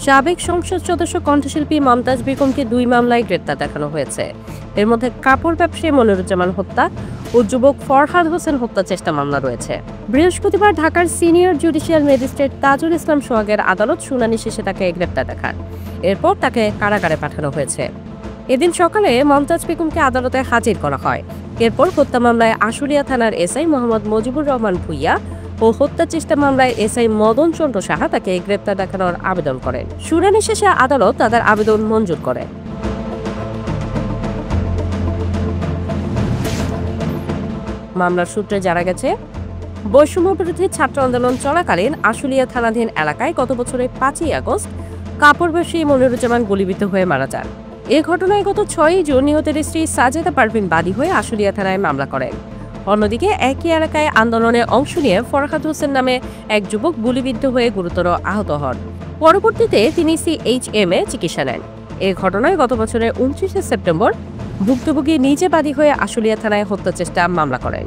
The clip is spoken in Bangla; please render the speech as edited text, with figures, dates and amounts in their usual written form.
সাবেক সংসদ সদস্য কণ্ঠশিল্পী মমতাজ বেগমকে 2 মামলায় গ্রেপ্তার দেখানো হয়েছে। এর মধ্যে কাপড় ব্যবসায়ী মনিরুজ্জামান হত্যা ও যুবক ফরহাদ হোসেন হত্যা চেষ্টা মামলা রয়েছে। বৃহস্পতিবার ঢাকার senior judicial magistrate Tajul Islam সোহাগের আদালত শুনানি শেষে তাকে গ্রেপ্তার দেখান। এরপর তাকে কারাগারে পাঠানো হয়েছে। এদিন সকালে মমতাজ বেগমকে আদালতে হাজির করা হয়। এরপর হত্যা মামলায় আশুলিয়া থানার এসআই মোহাম্মদ মুজিবুর রহমান ভূঁইয়া ও হত্যা চেষ্টা মামলায় এসআই মদন চন্দ্র সাহা তাকে গ্রেপ্তার দেখানোর আবেদন করেন। শুনানি শেষে আদালত তাদের আবেদন মঞ্জুর করে। মামলার সূত্রে জানা গেছে, বৈষম্য বিরোধী ছাত্র আন্দোলন চলাকালীন আশুলিয়া থানাধীন এলাকায় গত বছরের 5ই আগস্ট কাপড় ব্যবসায়ী মনিরুজ্জামান গুলিবিদ্ধ হয়ে মারা যান। এ ঘটনায় গত 6ই জুন নিহতের স্ত্রী সাজেদা পারভিন বাদী হয়ে আশুলিয়া থানায় মামলা করেন। অন্যদিকে একই এলাকায় আন্দোলনে অংশ নিয়ে ফরহাদ হোসেন নামে এক যুবক গুলিবিদ্ধ হয়ে গুরুতর আহত হন। পরবর্তীতে তিনি সিএইচএম এ চিকিৎসা নেন। এ ঘটনায় গত বছরের 29 সেপ্টেম্বর ভুক্তভোগী নিজে বাদী হয়ে আশুলিয়া থানায় হত্যা চেষ্টা মামলা করেন।